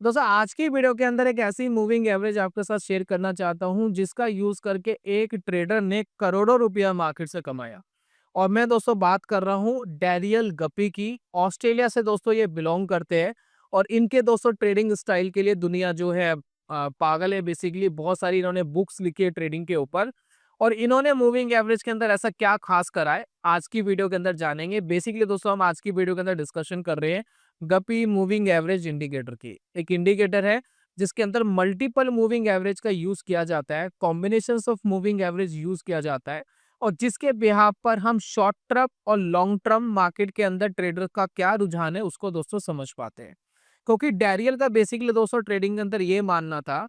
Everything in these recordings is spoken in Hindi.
दोस्तों आज की वीडियो के अंदर एक ऐसी मूविंग एवरेज आपके साथ शेयर करना चाहता हूं जिसका यूज करके एक ट्रेडर ने करोड़ों रुपया मार्केट से कमाया। और मैं दोस्तों बात कर रहा हूं डैरियल गप्पी की। ऑस्ट्रेलिया से दोस्तों ये बिलोंग करते हैं और इनके दोस्तों ट्रेडिंग स्टाइल के लिए दुनिया जो है पागल है। बेसिकली बहुत सारी इन्होंने बुक्स लिखी है ट्रेडिंग के ऊपर और इन्होंने मूविंग एवरेज के अंदर ऐसा क्या खास करा है आज की वीडियो के अंदर जानेंगे। बेसिकली दोस्तों हम आज की वीडियो के अंदर डिस्कशन कर रहे हैं गपी मूविंग एवरेज इंडिकेटर की। एक इंडिकेटर है जिसके अंदर मल्टीपल मूविंग एवरेज का यूज किया जाता है, combinations of moving average use किया जाता है और जिसके बिहाफ पर हम शॉर्ट टर्म और लॉन्ग टर्म मार्केट के अंदर ट्रेडर का क्या रुझान है उसको दोस्तों समझ पाते हैं। क्योंकि डैरियल का बेसिकली दोस्तों ट्रेडिंग के अंदर ये मानना था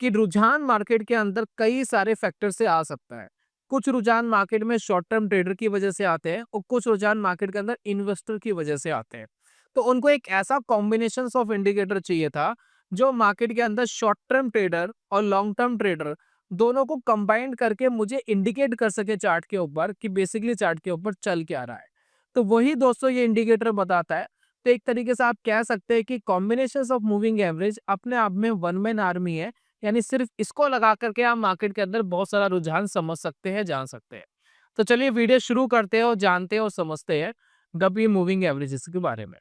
कि रुझान मार्केट के अंदर कई सारे फैक्टर से आ सकता है। कुछ रुझान मार्केट में शॉर्ट टर्म ट्रेडर की वजह से आते हैं और कुछ रुझान मार्केट के अंदर इन्वेस्टर की वजह से आते हैं। तो उनको एक ऐसा कॉम्बिनेशन ऑफ इंडिकेटर चाहिए था जो मार्केट के अंदर शॉर्ट टर्म ट्रेडर और लॉन्ग टर्म ट्रेडर दोनों को कंबाइंड करके मुझे इंडिकेट कर सके चार्ट के ऊपर कि बेसिकली चार्ट के ऊपर चल क्या रहा है। तो वही दोस्तों ये इंडिकेटर बताता है। तो एक तरीके से आप कह सकते हैं कि कॉम्बिनेशन ऑफ मूविंग एवरेज अपने आप में वन मैन आर्मी है। यानी सिर्फ इसको लगा करके आप मार्केट के अंदर बहुत सारा रुझान समझ सकते हैं, जान सकते हैं। तो चलिए वीडियो शुरू करते हैं और जानते हैं और समझते हैं गपी मूविंग एवरेजेस के बारे में।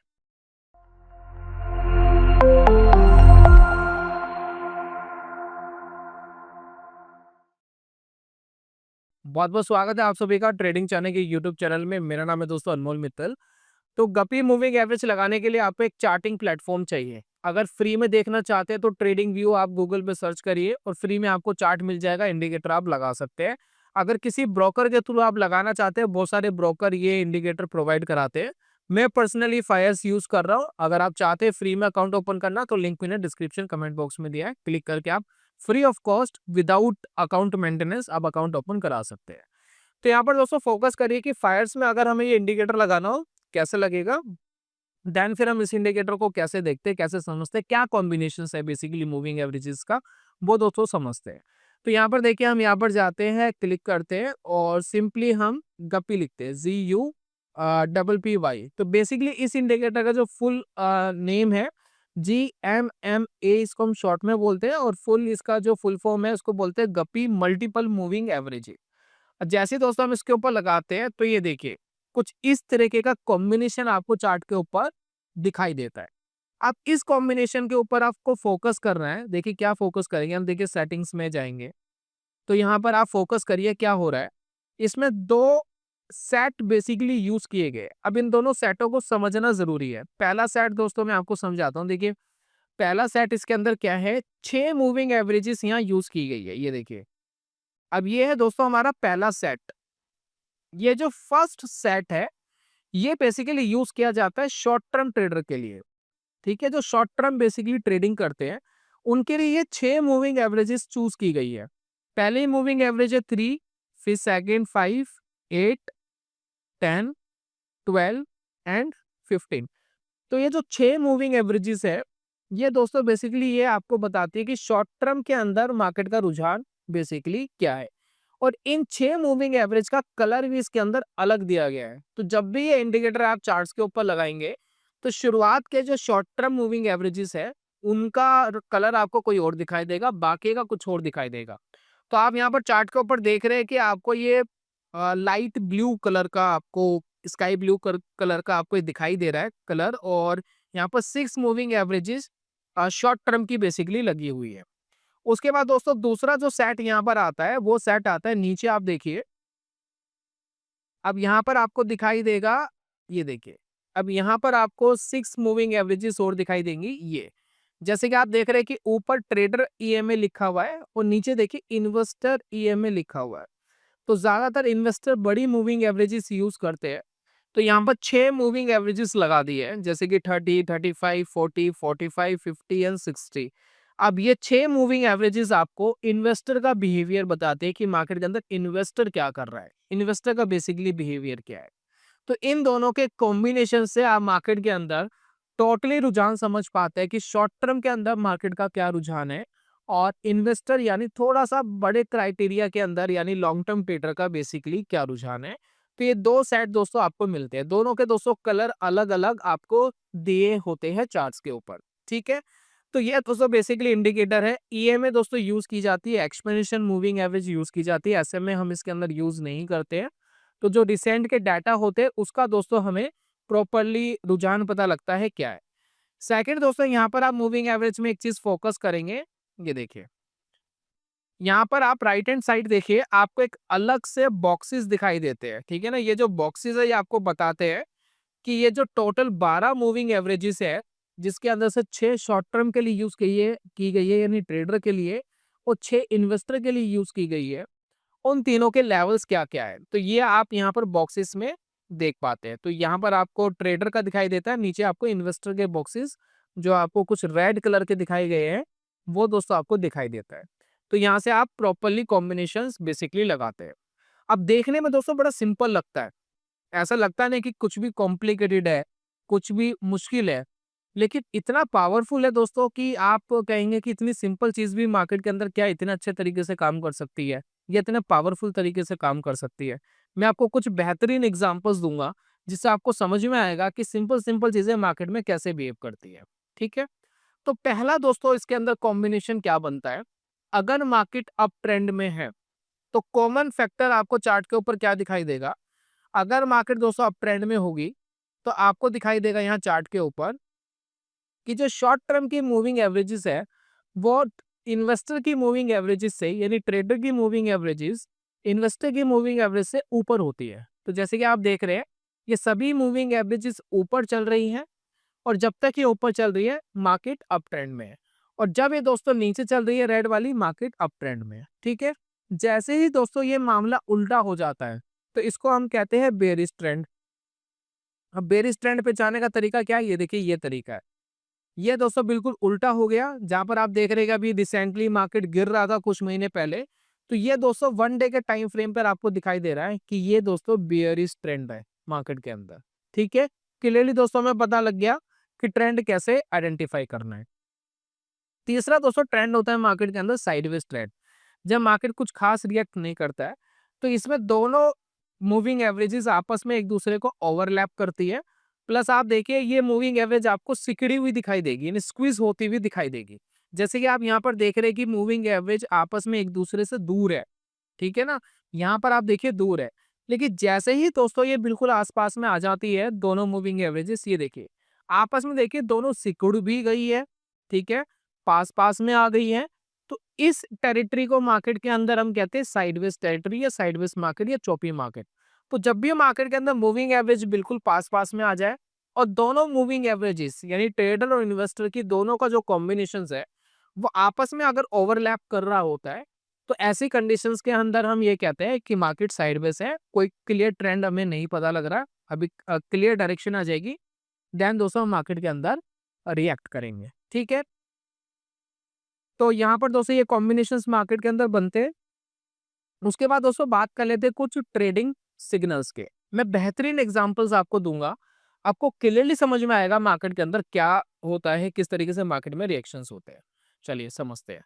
बहुत बहुत स्वागत है आप सभी का ट्रेडिंग चैनल के यूट्यूब चैनल में। मेरा नाम है दोस्तों अनमोल मित्तल। तो गपी मूविंग एवरेज लगाने के लिए आपको एक चार्टिंग प्लेटफॉर्म चाहिए। अगर फ्री में देखना चाहते हैं तो ट्रेडिंग व्यू आप गूगल पे सर्च करिए और फ्री में आपको चार्ट मिल जाएगा, इंडिकेटर आप लगा सकते हैं। अगर किसी ब्रोकर के थ्रू आप लगाना चाहते हैं, बहुत सारे ब्रोकर ये इंडिकेटर प्रोवाइड कराते हैं। मैं पर्सनली फायर्स यूज कर रहा हूँ। अगर आप चाहते हैं फ्री में अकाउंट ओपन करना तो लिंक मैंने डिस्क्रिप्शन कमेंट बॉक्स में दिया है, क्लिक करके आप free of cost without account maintenance आप अकाउंट ओपन करा सकते हैं। तो यहाँ पर दोस्तों फोकस करिए कि फायर्स में अगर हमें ये इंडिकेटर लगाना हो कैसे लगेगा, देन फिर हम इस इंडिकेटर को कैसे देखते हैं, कैसे समझते हैं, क्या कॉम्बिनेशन है बेसिकली मूविंग एवरेजेस का, वो दोस्तों समझते हैं। तो यहाँ पर देखिए हम यहाँ पर जाते हैं, क्लिक करते हैं और सिंपली हम गप्पी लिखते हैं GUPPY। तो बेसिकली इस इंडिकेटर का जो फुल नेम है GMMA, इसको हम शॉर्ट में बोलते हैं और फुल इसका जो फुल फॉर्म है उसको बोलते हैं गप्पी मल्टीपल मूविंग एवरेज। जैसे दोस्तों हम इसके ऊपर लगाते हैं तो ये देखिए कुछ इस तरीके का कॉम्बिनेशन आपको चार्ट के ऊपर दिखाई देता है। अब इस कॉम्बिनेशन के ऊपर आपको फोकस करना है। देखिए क्या फोकस करेंगे हम, देखिए सेटिंग्स में जाएंगे तो यहाँ पर आप फोकस करिए क्या हो रहा है। इसमें दो सेट बेसिकली यूज किए गए। अब इन दोनों सेटों को समझना जरूरी है। पहला सेट दोस्तों मैं आपको समझाता हूँ। देखिए पहला सेट इसके अंदर क्या है, 6 मूविंग एवरेजेस यहाँ यूज की गई है। ये देखिए अब ये है दोस्तों हमारा पहला सेट। ये जो फर्स्ट सेट है ये बेसिकली यूज किया जाता है शॉर्ट टर्म ट्रेडर के लिए। ठीक है, जो शॉर्ट टर्म बेसिकली ट्रेडिंग करते हैं उनके लिए ये 6 मूविंग एवरेजेस चूज की गई है। पहली मूविंग एवरेज है 3, फिर सेकेंड 5, 8, 10, 12 एंड 15। तो ये जो 6 मूविंग एवरेजेस है ये दोस्तों बेसिकली ये आपको बताती है कि शॉर्ट टर्म के अंदर मार्केट का रुझान बेसिकली क्या है। और इन 6 मूविंग एवरेज का कलर भी इसके अंदर अलग दिया गया है। तो जब भी ये इंडिकेटर आप चार्ट्स के ऊपर लगाएंगे तो शुरुआत के जो शॉर्ट टर्म मूविंग एवरेजेस है उनका कलर आपको कोई और दिखाई देगा, बाकी का कुछ और दिखाई देगा। तो आप यहाँ पर चार्ट के ऊपर देख रहे हैं कि आपको ये लाइट ब्लू कलर का, आपको स्काई ब्लू कलर का आपको दिखाई दे रहा है कलर। और यहाँ पर 6 मूविंग एवरेजेस शॉर्ट टर्म की बेसिकली लगी हुई है। उसके बाद दोस्तों दूसरा जो सेट यहाँ पर आता है वो सेट आता है नीचे, आप देखिए। अब यहाँ पर आपको दिखाई देगा, ये देखिए अब यहाँ पर आपको 6 मूविंग एवरेजेस और दिखाई देंगी। ये जैसे कि आप देख रहे हैं कि ऊपर ट्रेडर ईएमए लिखा हुआ है और नीचे देखिए इन्वेस्टर ईएमए लिखा हुआ है। तो ज्यादातर इन्वेस्टर बड़ी मूविंग एवरेजेस यूज करते हैं। तो यहाँ पर 6 मूविंग एवरेजेस लगा दिए हैं जैसे कि 30, 35, 40, 45, 50 एंड 60। अब ये 6 मूविंग एवरेजेस आपको इन्वेस्टर का बिहेवियर बताते हैं कि मार्केट के अंदर इन्वेस्टर क्या कर रहा है, इन्वेस्टर का बेसिकली बिहेवियर क्या है। तो इन दोनों के कॉम्बिनेशन से आप मार्केट के अंदर टोटली रुझान समझ पाते हैं कि शॉर्ट टर्म के अंदर मार्केट का क्या रुझान है और इन्वेस्टर यानी थोड़ा सा बड़े क्राइटेरिया के अंदर यानी लॉन्ग टर्म ट्रेडर का बेसिकली क्या रुझान है। तो ये दो सेट दोस्तों आपको मिलते हैं, दोनों के दोस्तों कलर अलग अलग आपको दिए होते हैं चार्ट्स के ऊपर। ठीक है, तो ये दोस्तों बेसिकली इंडिकेटर है। ईएमए दोस्तों यूज की जाती है, एक्सपोनेंशियल मूविंग एवरेज यूज की जाती है, एसएमए हम इसके अंदर यूज नहीं करते हैं। तो जो रिसेंट के डाटा होते हैं उसका दोस्तों हमें प्रॉपरली रुझान पता लगता है क्या है। सेकंड दोस्तों, यहाँ पर आप मूविंग एवरेज में एक चीज फोकस करेंगे, ये देखिए यहाँ पर आप राइट हैंड साइड देखिए, आपको एक अलग से बॉक्सेस दिखाई देते हैं, ठीक है ना। ये जो बॉक्सेस है ये आपको बताते हैं कि ये जो टोटल 12 मूविंग एवरेजेस है, जिसके अंदर से 6 शॉर्ट टर्म के लिए यूज की गई है यानी ट्रेडर के लिए, और 6 इन्वेस्टर के लिए यूज की गई है, उन तीनों के लेवल्स क्या क्या है, तो ये आप यहाँ पर बॉक्सेस में देख पाते हैं। तो यहाँ पर आपको ट्रेडर का दिखाई देता है, नीचे आपको इन्वेस्टर के बॉक्सेस जो आपको कुछ रेड कलर के दिखाई गए हैं वो दोस्तों आपको दिखाई देता है। तो यहाँ से आप प्रॉपरली कॉम्बिनेशंस बेसिकली लगाते हैं। अब देखने में दोस्तों बड़ा सिंपल लगता है, ऐसा लगता नहीं कि कुछ भी कॉम्प्लिकेटेड है, कुछ भी मुश्किल है, लेकिन इतना पावरफुल है दोस्तों कि आप कहेंगे कि इतनी सिंपल चीज भी मार्केट के अंदर क्या इतने अच्छे तरीके से काम कर सकती है, ये इतने पावरफुल तरीके से काम कर सकती है। मैं आपको कुछ बेहतरीन एग्जांपल्स दूंगा जिससे आपको समझ में आएगा कि सिंपल सिंपल चीजें मार्केट में कैसे बिहेव करती है। ठीक है, तो पहला दोस्तों इसके अंदर कॉम्बिनेशन क्या बनता है, अगर मार्केट अप ट्रेंड में है तो कॉमन फैक्टर आपको चार्ट के ऊपर क्या दिखाई देगा। अगर मार्केट दोस्तों अप ट्रेंड में होगी तो आपको दिखाई देगा यहाँ चार्ट के ऊपर कि जो शॉर्ट टर्म की मूविंग एवरेजेस है वो इन्वेस्टर की मूविंग एवरेजेस से यानी ट्रेडर की मूविंग एवरेजेस इन्वेस्टर की मूविंग एवरेज से ऊपर होती है। तो जैसे कि आप देख रहे हैं ये सभी मूविंग एवरेजेस ऊपर चल रही हैं, और जब तक ये ऊपर चल रही है मार्केट अप ट्रेंड में है, और जब ये दोस्तों नीचे चल रही है रेड वाली, मार्केट अप ट्रेंड में है। ठीक है, जैसे ही दोस्तों ये मामला उल्टा हो जाता है तो इसको हम कहते हैं बेरिश ट्रेंड। अब बेरिश ट्रेंड पे जाने का तरीका क्या है, ये देखिए ये तरीका है। ये दोस्तों बिल्कुल उल्टा हो गया, जहां पर आप देख रहे हैं कि अभी रिसेंटली मार्केट गिर रहा था कुछ महीने पहले, तो ये दोस्तों वन डे के टाइम फ्रेम पर आपको दिखाई दे रहा है कि ये दोस्तों बेयरिश ट्रेंड है मार्केट के अंदर। ठीक है, क्लियरली दोस्तों हमें पता लग गया कि ट्रेंड कैसे आइडेंटिफाई करना है। तीसरा दोस्तों ट्रेंड होता है मार्केट के अंदर साइडवेज ट्रेंड। जब मार्केट कुछ खास रिएक्ट नहीं करता है तो इसमें दोनों मूविंग एवरेजेस आपस में एक दूसरे को ओवरलैप करती है, प्लस आप देखिए ये मूविंग एवरेज आपको सिकड़ी हुई दिखाई देगी यानी स्क्वीज होती हुई दिखाई देगी। जैसे कि आप यहाँ पर देख रहे हैं कि मूविंग एवरेज आपस में एक दूसरे से दूर है, ठीक है ना, यहाँ पर आप देखिए दूर है, लेकिन जैसे ही दोस्तों ये बिल्कुल आसपास में आ जाती है दोनों मूविंग एवरेजेस, ये देखिए आपस में देखिए दोनों सिकुड़ भी गई है, ठीक है, पास पास में आ गई है। तो इस टेरिटरी को मार्केट के अंदर हम कहते हैं साइडवेज टेरिटरी या साइडवेज मार्केट या चौपी मार्केट। तो जब भी मार्केट के अंदर मूविंग एवरेज बिल्कुल पास पास में आ जाए और दोनों मूविंग एवरेजेस यानी ट्रेडर और इन्वेस्टर की दोनों का जो कॉम्बिनेशन है वो आपस में अगर ओवरलैप कर रहा होता है तो ऐसी कंडीशंस के अंदर हम ये कहते हैं कि मार्केट साइडवेज है, कोई क्लियर ट्रेंड हमें नहीं पता लग रहा, अभी क्लियर डायरेक्शन आ जाएगी देन दोस्तों हम मार्केट के अंदर रिएक्ट करेंगे। ठीक है, तो यहाँ पर दोस्तों ये कॉम्बिनेशंस मार्केट के अंदर बनते हैं। उसके बाद दोस्तों बात कर लेते हैं कुछ ट्रेडिंग सिग्नल्स के। मैं बेहतरीन एग्जांपल्स आपको दूंगा, आपको क्लियरली समझ में आएगा मार्केट के अंदर क्या होता है, किस तरीके से मार्केट में रिएक्शंस होते हैं। चलिए समझते हैं।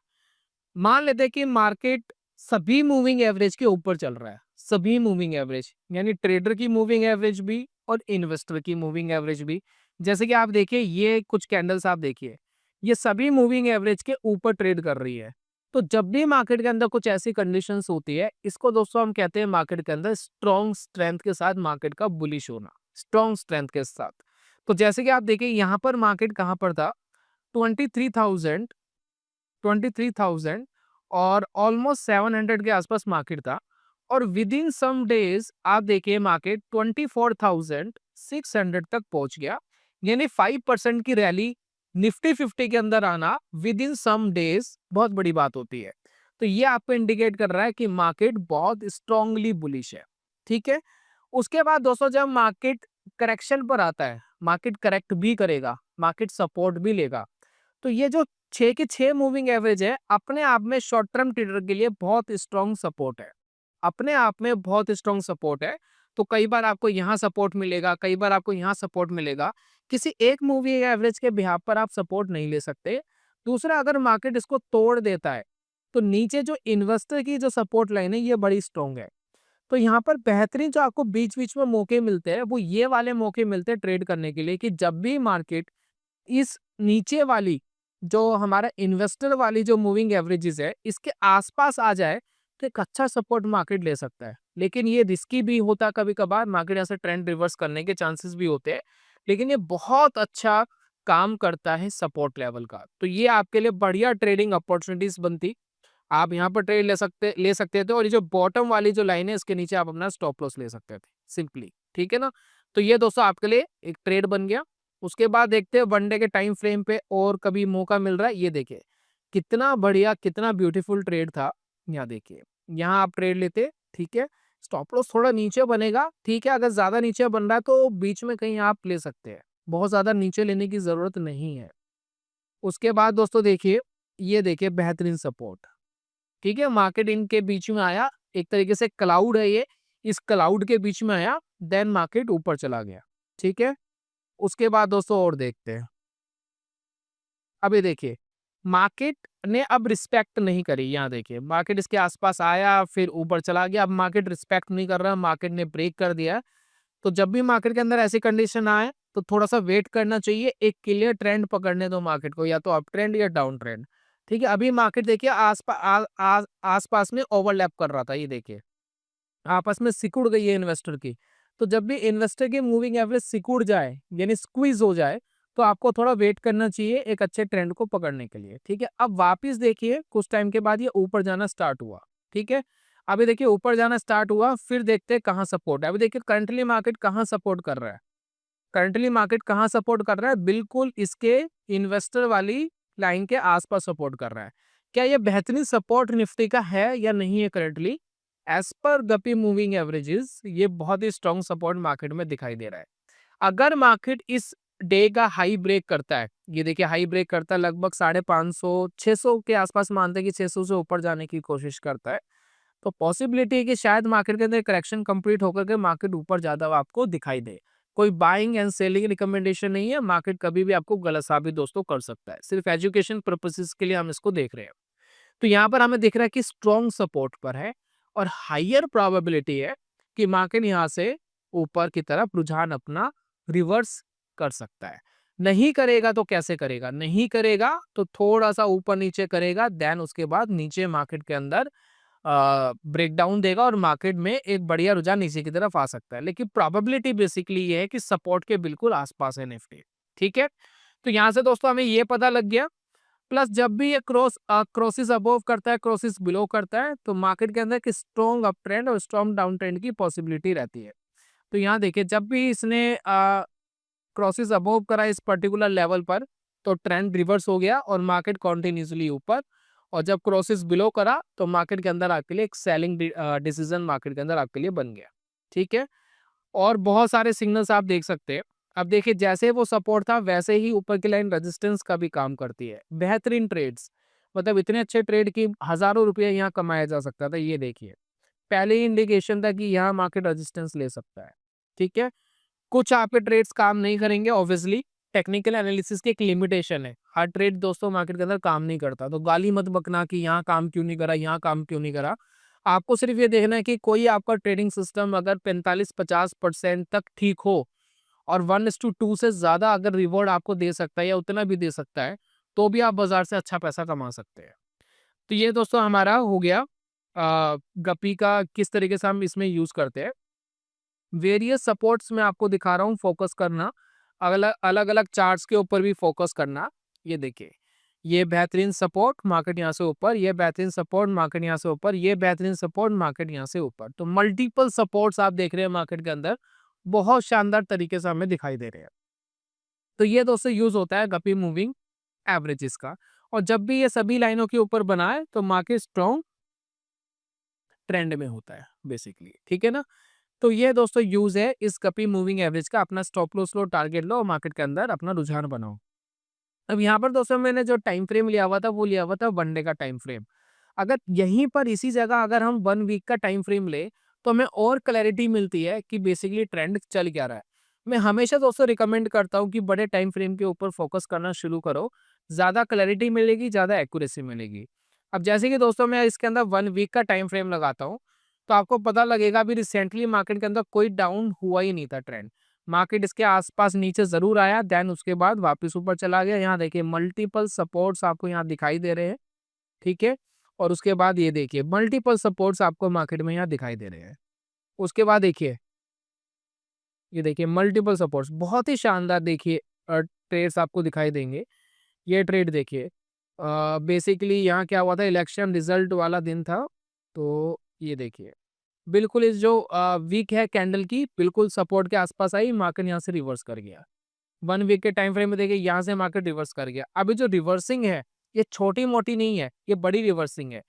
मान लेते हैं कि मार्केट सभी मूविंग एवरेज के ऊपर चल रहा है, सभी मूविंग एवरेज यानी ट्रेडर की मूविंग एवरेज भी और इन्वेस्टर की मूविंग एवरेज भी। जैसे कि आप देखिए ये कुछ कैंडल्स आप देखिए, ये सभी मूविंग एवरेज के ऊपर ट्रेड कर रही है। तो जब भी मार्केट के अंदर कुछ ऐसी कंडीशंस होती है इसको दोस्तों हम कहते हैं मार्केट के अंदर स्ट्रॉन्ग स्ट्रेंथ के साथ मार्केट का बुलिश होना, स्ट्रॉन्ग स्ट्रेंथ के साथ। तो जैसे कि आप देखिए यहाँ पर मार्केट कहाँ पर था, 23,000 23,000 और ऑलमोस्ट 700 के आसपास मार्केट था, और विद इन सम डेज आप देखिए मार्केट 24,600 तक पहुंच गया, यानी 5% की रैली निफ्टी 50 के अंदर आना विद इन सम डेज बहुत बड़ी बात होती है। तो ये आपको इंडिकेट कर रहा है कि मार्केट बहुत स्ट्रांगली बुलिश है। ठीक है, उसके बाद दोस्तों जब मार्केट करेक्शन पर आता है, मार्केट करेक्ट भी करेगा, मार्केट सपोर्ट भी लेगा, तो ये जो 6 के 6 मूविंग एवरेज है अपने आप में शॉर्ट टर्म ट्रेडर के लिए बहुत स्ट्रॉन्ग सपोर्ट है, अपने आप में बहुत स्ट्रॉन्ग सपोर्ट है। तो कई बार आपको यहाँ सपोर्ट मिलेगा, कई बार आपको यहाँ सपोर्ट मिलेगा, किसी एक मूविंग एवरेज के बिहाफ पर आप सपोर्ट नहीं ले सकते। दूसरा, अगर मार्केट इसको तोड़ देता है तो नीचे जो इन्वेस्टर की जो सपोर्ट लाइन है ये बड़ी स्ट्रॉन्ग है। तो यहाँ पर बेहतरीन जो आपको बीच बीच में मौके मिलते हैं वो ये वाले मौके मिलते हैं ट्रेड करने के लिए कि जब भी मार्केट इस नीचे वाली जो हमारा इन्वेस्टर वाली जो मूविंग एवरेजेस है इसके आसपास आ जाए तो एक अच्छा सपोर्ट मार्केट ले सकता है। लेकिन ये रिस्की भी होता है, कभी कभार मार्केट ऐसे ट्रेंड रिवर्स करने के चांसेस भी होते हैं। लेकिन ये बहुत अच्छा काम करता है सपोर्ट लेवल का, तो ये आपके लिए बढ़िया ट्रेडिंग अपॉर्चुनिटीज बनती। आप यहाँ पर ट्रेड ले सकते थे, और ये जो बॉटम वाली जो लाइन है इसके नीचे आप अपना स्टॉप लॉस ले सकते थे सिंपली। ठीक है ना। तो ये दोस्तों आपके लिए एक ट्रेड बन गया। उसके बाद देखते हैं वनडे के टाइम फ्रेम पे और कभी मौका मिल रहा है। ये देखिए कितना बढ़िया, कितना ब्यूटीफुल ट्रेड था। यहाँ देखिए, यहाँ आप ट्रेड लेते। ठीक है, स्टॉप लॉस थोड़ा नीचे बनेगा। ठीक है, अगर ज्यादा नीचे बन रहा है तो बीच में कहीं आप ले सकते हैं, बहुत ज्यादा नीचे लेने की जरूरत नहीं है। उसके बाद दोस्तों देखिए, ये देखिए बेहतरीन सपोर्ट। ठीक है, मार्केट इनके बीच में आया, एक तरीके से क्लाउड है ये, इस क्लाउड के बीच में आया, देन मार्केट ऊपर चला गया। ठीक है, उसके बाद दोस्तों और देखते हैं। अभी देखिए मार्केट ने अब रिस्पेक्ट नहीं करी। यहाँ देखिए मार्केट इसके आसपास आया, फिर ऊपर चला गया। अब मार्केट रिस्पेक्ट नहीं कर रहा, मार्केट ने ब्रेक कर दिया। तो जब भी मार्केट के अंदर ऐसी कंडीशन आए तो थोड़ा सा वेट करना चाहिए, एक क्लियर ट्रेंड पकड़ने दो मार्केट को, या तो अप ट्रेंड या डाउन ट्रेंड। ठीक है, अभी मार्केट देखिए आसपास में ओवरलैप कर रहा था। ये देखिए आपस में सिकुड़ गई है इन्वेस्टर की। तो जब भी इन्वेस्टर की मूविंग एवरेज सिकुड़ जाए यानी स्क्वीज हो जाए, तो आपको थोड़ा वेट करना चाहिए एक अच्छे ट्रेंड को पकड़ने के लिए। ठीक है, अब वापिस देखिए कुछ टाइम के बाद ये ऊपर जाना स्टार्ट हुआ। ठीक है, अभी देखिए ऊपर जाना स्टार्ट हुआ, फिर देखते हैं कहाँ सपोर्ट है। अभी देखिए करंटली मार्केट कहाँ सपोर्ट कर रहा है। करंटली मार्केट कहाँ सपोर्ट कर रहा है, बिल्कुल इसके इन्वेस्टर वाली लाइन के आसपास सपोर्ट कर रहा है। क्या ये बेहतरीन सपोर्ट निफ्टी का है या नहीं है currently? As per गपी moving averages ये बहुत ही स्ट्रॉन्ग सपोर्ट मार्केट में दिखाई दे रहा है। अगर मार्केट इस डे का हाई ब्रेक करता है, ये देखिए हाई ब्रेक करता है लगभग 550 600 के आसपास, मानते हैं कि 600 से ऊपर जाने की कोशिश करता है, तो पॉसिबिलिटी है कि शायद मार्केट के अंदर करेक्शन कंप्लीट होकर के मार्केट ऊपर ज्यादा आपको दिखाई दे। कोई बाइंग एंड सेलिंग रिकमेंडेशन नहीं है, मार्केट कभी भी आपको गलत साबित दोस्तों कर सकता है, सिर्फ एजुकेशन पर्पसेस के लिए हम इसको देख रहे हैं। तो यहाँ पर हमें दिख रहा है कि स्ट्रॉन्ग सपोर्ट पर है, और हाइयर प्रोबेबिलिटी है कि मार्केट यहाँ से ऊपर की तरफ रुझान अपना रिवर्स कर सकता है। नहीं करेगा तो कैसे करेगा, नहीं करेगा तो थोड़ा सा ऊपर नीचे करेगा, देन उसके बाद नीचे मार्केट के अंदर ब्रेकडाउन देगा और मार्केट में एक बढ़िया रुझान नीचे की तरफ आ सकता है। लेकिन प्रोबेबिलिटी बेसिकली ये है कि सपोर्ट के बिल्कुल आसपास है निफ्टी। ठीक है, तो यहाँ से दोस्तों हमें ये पता लग गया। प्लस जब भी ये क्रॉसिस अबोव करता है, क्रॉसिस बिलो करता है, तो मार्केट के अंदर एक स्ट्रॉन्ग अप ट्रेंड और स्ट्रॉन्ग डाउन ट्रेंड की पॉसिबिलिटी रहती है। तो यहाँ देखिए जब भी इसने क्रॉसिस अबोव करा इस पर्टिकुलर लेवल पर, तो ट्रेंड रिवर्स हो गया और मार्केट कॉन्टिन्यूसली ऊपर। और जब क्रॉसिस बिलो करा तो मार्केट के अंदर आपके लिए एक सेलिंग डिसीजन मार्केट के अंदर आपके लिए बन गया। ठीक है, और बहुत सारे सिग्नल्स आप देख सकते हैं। अब देखिए जैसे वो सपोर्ट था वैसे ही ऊपर की लाइन रेजिस्टेंस का भी काम करती है। बेहतरीन ट्रेड्स, मतलब इतने अच्छे ट्रेड की हजारों रुपये यहाँ कमाया जा सकता था। ये देखिए पहले ही इंडिकेशन था कि यहाँ मार्केट रेजिस्टेंस ले सकता है। ठीक है, कुछ आपके ट्रेड्स काम नहीं करेंगे ऑब्वियसली, टेक्निकल एनालिसिस की एक लिमिटेशन है, हर ट्रेड दोस्तों मार्केट के अंदर काम नहीं करता। तो गाली मत बकना कि यहाँ काम क्यों नहीं करा, यहाँ काम क्यों नहीं करा। आपको सिर्फ ये देखना है कि कोई आपका ट्रेडिंग सिस्टम अगर 45-50% तक ठीक हो और 1:2 से ज्यादा अगर रिवॉर्ड आपको दे सकता है या उतना भी दे सकता है, तो भी आप बाजार से अच्छा पैसा कमा सकते हैं। तो ये दोस्तों हमारा हो गया गपी का किस तरीके से हम इसमें यूज करते हैं। वेरियस सपोर्ट्स में आपको दिखा रहा हूँ, फोकस करना, अलग अलग अलग चार्ट्स के ऊपर भी फोकस करना। ये देखिए ये बेहतरीन सपोर्ट, मार्केट यहाँ से ऊपर, ये बेहतरीन सपोर्ट, मार्केट यहाँ से ऊपर, ये बेहतरीन सपोर्ट, मार्केट यहाँ से ऊपर। तो मल्टीपल सपोर्ट्स आप देख रहे हैं मार्केट के अंदर, बहुत शानदार तरीके से हमें दिखाई दे रहे हैं। तो ये दोस्तों यूज होता है गपी मूविंग एवरेजेस का। और जब भी ये सभी लाइनों के ऊपर बनाए तो मार्केट स्ट्रॉन्ग ट्रेंड में होता है बेसिकली। ठीक है ना, तो ये दोस्तों यूज है इस गपी मूविंग एवरेज का। अपना स्टॉप लॉस लो, टारगेट लो और मार्केट के अंदर अपना रुझान बनाओ। अब यहाँ पर दोस्तों मैंने जो टाइम फ्रेम लिया हुआ था वो लिया हुआ था वनडे का टाइम फ्रेम। अगर यहीं पर इसी जगह अगर हम 1 वीक का टाइम फ्रेम ले तो हमें और क्लैरिटी मिलती है कि बेसिकली ट्रेंड चल क्या रहा है। मैं हमेशा दोस्तों रिकमेंड करता हूँ कि बड़े टाइम फ्रेम के ऊपर फोकस करना शुरू करो, ज्यादा क्लैरिटी मिलेगी, ज्यादा एक्यूरेसी मिलेगी। अब जैसे कि दोस्तों मैं इसके अंदर 1 वीक का टाइम फ्रेम लगाता हूँ, तो आपको पता लगेगा अभी रिसेंटली मार्केट के अंदर कोई डाउन हुआ ही नहीं था ट्रेंड। मार्केट इसके आसपास नीचे जरूर आया, देन उसके बाद वापस ऊपर चला गया। यहाँ देखिए मल्टीपल सपोर्ट्स आपको यहाँ दिखाई दे रहे हैं, ठीक है। और उसके बाद ये देखिए मल्टीपल सपोर्ट्स आपको मार्केट में यहाँ दिखाई दे रहे हैं। उसके बाद देखिए ये देखिए मल्टीपल सपोर्ट्स बहुत ही शानदार देखिए ट्रेड्स आपको दिखाई देंगे। ये ट्रेड देखिए बेसिकली यहाँ क्या हुआ था, इलेक्शन रिजल्ट वाला दिन था। तो ये देखिए बिल्कुल इस जो वीक है कैंडल की बिल्कुल सपोर्ट के आसपास आई, मार्केट यहाँ से रिवर्स कर गया। 1 वीक के टाइम फ्रेम में देखिए यहाँ से मार्केट रिवर्स कर गया। अभी जो रिवर्सिंग है ये छोटी मोटी नहीं है, ये बड़ी रिवर्सिंग है।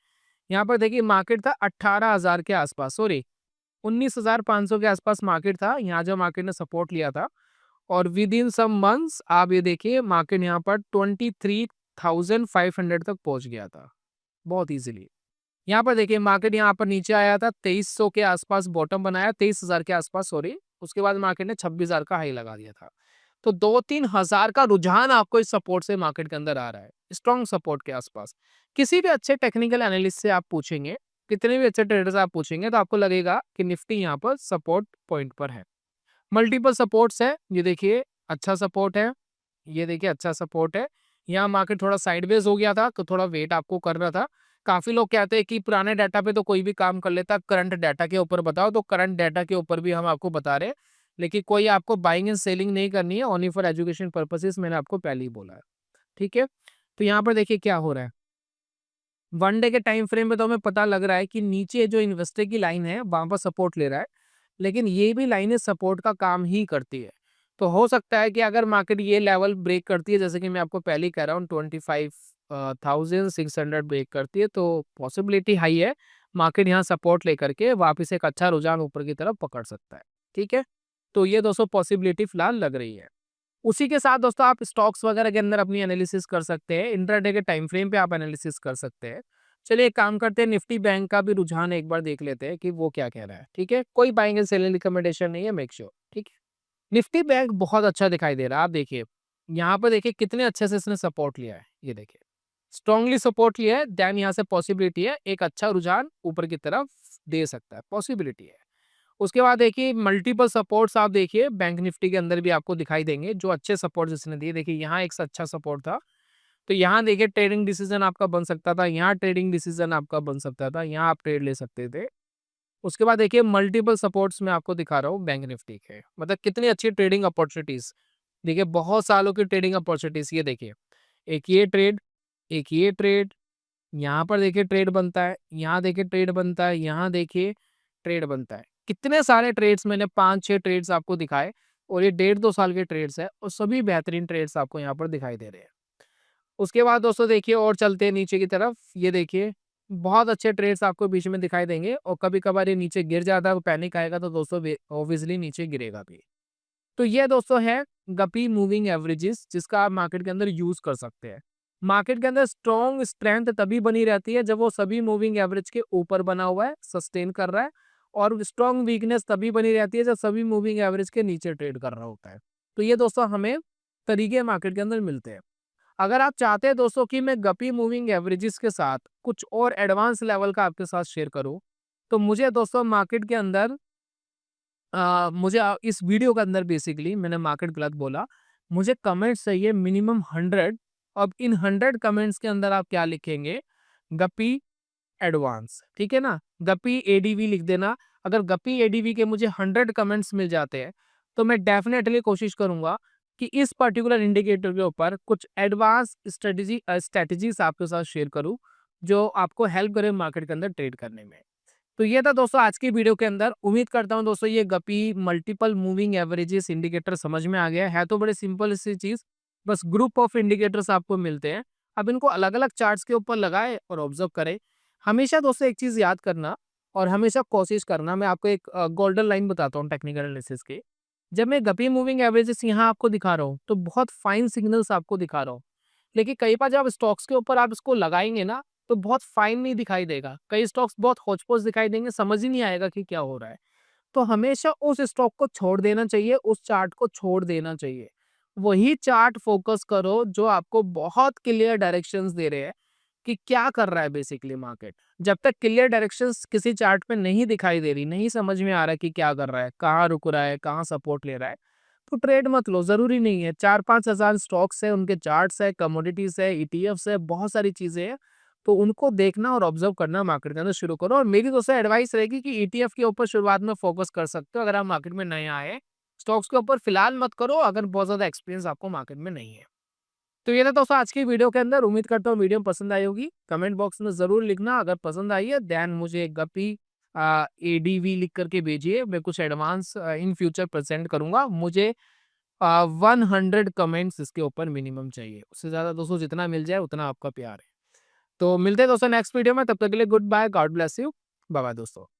यहाँ पर देखिए मार्केट था 18,000 के आसपास, सॉरी 19,500 के आसपास मार्केट था, यहाँ जो मार्केट ने सपोर्ट लिया था। और विद इन सम मंथ्स आप ये देखिए मार्केट यहाँ पर 23,500 तक पहुंच गया था बहुत इजीली। यहाँ पर देखिए मार्केट यहाँ पर नीचे आया था 2300 के आसपास बॉटम बनाया, 23,000 के आसपास सॉरी। उसके बाद मार्केट ने 26,000 का हाई लगा दिया था। तो 2-3 हज़ार का रुझान आपको इस सपोर्ट से मार्केट के अंदर आ रहा है, स्ट्रॉन्ग सपोर्ट के आसपास। किसी भी अच्छे टेक्निकल एनालिस्ट से आप पूछेंगे, कितने भी अच्छे ट्रेडर से आप पूछेंगे तो आपको लगेगा कि निफ्टी यहाँ पर सपोर्ट पॉइंट पर है। मल्टीपल सपोर्ट्स है, ये देखिए अच्छा सपोर्ट है, ये देखिए अच्छा सपोर्ट है। यहाँ मार्केट थोड़ा साइडवेज हो गया था तो थोड़ा वेट आपको करना था। काफी लोग कहते हैं कि पुराने डाटा पे तो कोई भी काम कर लेता, करंट डाटा के ऊपर बताओ, तो करंट डाटा के ऊपर भी हम आपको बता रहे हैं। लेकिन कोई आपको बाइंग एंड सेलिंग नहीं करनी है, ओनली फॉर एजुकेशन पर्पसेस, मैंने आपको पहले ही बोला है, ठीक है। तो यहाँ पर देखिए क्या हो रहा है, 1 डे के टाइम फ्रेम में तो हमें पता लग रहा है कि नीचे जो इन्वेस्टर की लाइन है वहां पर सपोर्ट ले रहा है, लेकिन ये भी लाइनें सपोर्ट का काम ही करती है। तो हो सकता है कि अगर मार्केट ये लेवल ब्रेक करती है, जैसे कि मैं आपको पहले ही कह रहा हूँ 25,600 ब्रेक करती है, तो पॉसिबिलिटी हाई है मार्केट यहाँ सपोर्ट लेकर के वापस एक अच्छा रुझान ऊपर की तरफ पकड़ सकता है, ठीक है। तो ये दोस्तों पॉसिबिलिटी फिलहाल लग रही है। उसी के साथ दोस्तों आप स्टॉक्स वगैरह के अंदर अपनी एनालिसिस कर सकते हैं, इंट्राडे के टाइम फ्रेम पे आप एनालिसिस कर सकते हैं। चलिए एक काम करते हैं, निफ्टी बैंक का भी रुझान एक बार देख लेते हैं कि वो क्या कह रहा है, ठीक है। कोई बाइंग एंड सेलिंग रिकमेंडेशन नहीं है, मेक श्योर, ठीक है। निफ्टी बैंक बहुत अच्छा दिखाई दे रहा है, आप देखिए यहाँ पर देखिए कितने अच्छे से इसने सपोर्ट लिया है, ये देखिए स्ट्रांगली सपोर्ट लिया है, देन यहाँ से पॉसिबिलिटी है एक अच्छा रुझान ऊपर की तरफ दे सकता है, पॉसिबिलिटी है। उसके बाद देखिए मल्टीपल सपोर्ट्स आप देखिए बैंक निफ्टी के अंदर भी आपको दिखाई देंगे, जो अच्छे सपोर्ट जिसने दिए। देखिए यहाँ एक अच्छा सपोर्ट था, तो यहाँ देखिए ट्रेडिंग डिसीजन आपका बन सकता था, यहाँ ट्रेडिंग डिसीजन आपका बन सकता था, यहाँ आप ट्रेड ले सकते थे। उसके बाद देखिए मल्टीपल सपोर्ट्स में आपको दिखा रहा हूँ बैंक निफ्टी के, मतलब कितनी अच्छी ट्रेडिंग अपॉर्चुनिटीज। देखिए बहुत सालों की ट्रेडिंग अपॉर्चुनिटीज, ये देखिए एक ये ट्रेड, एक ये ट्रेड, यहाँ पर देखिए ट्रेड बनता है, यहाँ देखिए ट्रेड बनता है, यहाँ देखिए ट्रेड बनता है। कितने सारे ट्रेड्स मैंने 5-6 ट्रेड्स आपको दिखाए, और ये 1.5-2 साल के ट्रेड्स है, और सभी बेहतरीन ट्रेड्स आपको यहाँ पर दिखाई दे रहे हैं। उसके बाद दोस्तों देखिए और चलते हैं नीचे की तरफ, ये देखिए बहुत अच्छे ट्रेड्स आपको बीच में दिखाई देंगे, और कभी कभार ये नीचे गिर जाता है, पैनिक आएगा तो दोस्तों ऑब्वियसली नीचे गिरेगा भी। तो ये दोस्तों है गपी मूविंग एवरेजेस, जिसका आप मार्केट के अंदर यूज कर सकते हैं। मार्केट के अंदर स्ट्रॉन्ग स्ट्रेंथ तभी बनी रहती है जब वो सभी मूविंग एवरेज के ऊपर बना हुआ है, सस्टेन कर रहा है, और स्ट्रॉन्ग वीकनेस तभी बनी रहती है जब सभी मूविंग एवरेज के नीचे ट्रेड कर रहा होता है। तो ये दोस्तों हमें तरीके मार्केट के अंदर मिलते हैं। अगर आप चाहते हैं दोस्तों कि मैं गपी मूविंग एवरेजेस के साथ कुछ और एडवांस लेवल का आपके साथ शेयर करूं, तो मुझे दोस्तों मार्केट के अंदर इस वीडियो के अंदर बेसिकली मैंने मार्केट गलत बोला, मुझे कमेंट्स चाहिए मिनिमम 100। अब इन 100 कमेंट्स के अंदर आप क्या लिखेंगे, गपी एडवांस, ठीक है ना, गपी एडीवी लिख देना। अगर गपी एडीवी के मुझे 100 कमेंट्स मिल जाते हैं तो मैं डेफिनेटली कोशिश करूंगा कि इस पर्टिकुलर इंडिकेटर के ऊपर कुछ एडवांस स्ट्रेटजीज आपके साथ शेयर करूं, जो आपको हेल्प करे मार्केट के अंदर ट्रेड करने में। तो ये था दोस्तों आज की वीडियो के अंदर। उम्मीद करता हूं दोस्तों ये गपी मल्टीपल मूविंग एवरेजेस इंडिकेटर समझ में आ गया है। तो बड़े सिंपल सी चीज, बस ग्रुप ऑफ इंडिकेटर्स आपको मिलते हैं, अब इनको अलग अलग चार्ट्स के ऊपर लगाए और ऑब्जर्व करें। हमेशा दोस्तों एक चीज याद करना और हमेशा कोशिश करना, मैं आपको एक गोल्डन लाइन बताता हूँ टेक्निकल एनालिसिस की। जब मैं गपी मूविंग एवरेजेस यहाँ आपको दिखा रहा हूँ तो बहुत फाइन सिग्नल्स आपको दिखा रहा हूँ, लेकिन कई बार जब स्टॉक्स के ऊपर आप इसको लगाएंगे ना तो बहुत फाइन नहीं दिखाई देगा, कई स्टॉक्स बहुत होच-पोच दिखाई देंगे, समझ ही नहीं आएगा कि क्या हो रहा है। तो हमेशा उस स्टॉक को छोड़ देना चाहिए, उस चार्ट को छोड़ देना चाहिए। वही चार्ट फोकस करो जो आपको बहुत क्लियर डायरेक्शंस दे रहे हैं कि क्या कर रहा है बेसिकली मार्केट। जब तक क्लियर डायरेक्शंस किसी चार्ट पे नहीं दिखाई दे रही, नहीं समझ में आ रहा है कि क्या कर रहा है, कहाँ रुक रहा है, कहाँ सपोर्ट ले रहा है, तो ट्रेड मत लो, ज़रूरी नहीं है। 4-5 हज़ार स्टॉक्स है, उनके चार्ट्स है, कमोडिटीज़ है, ईटीएफ्स है, बहुत सारी चीज़ें हैं। तो उनको देखना और ऑब्ज़र्व करना मार्केट के अंदर शुरू करो। और मेरी दोस्तों एडवाइस रहेगी कि ईटीएफ के ऊपर शुरुआत में फ़ोकस कर सकते हो अगर आप मार्केट में नए आए हैं। स्टॉक्स के ऊपर फिलहाल मत करो अगर बहुत ज़्यादा एक्सपीरियंस आपको मार्केट में नहीं है। तो ये था दोस्तों आज की वीडियो के अंदर। उम्मीद करता हूँ वीडियो पसंद आई होगी। कमेंट बॉक्स में ज़रूर लिखना अगर पसंद आई है, देन मुझे गप्पी एडीवी लिख करके भेजिए। मैं कुछ एडवांस इन फ्यूचर प्रेज़ेंट करूँगा। मुझे 100 कमेंट्स इसके ऊपर मिनिमम चाहिए। उससे ज़्यादा दोस्तों जितना मिल जाए उतना आपका प्यार है। तो मिलते हैं दोस्तों नेक्स्ट वीडियो में, तब तक के लिए goodbye, God bless you. Bye bye दोस्तों।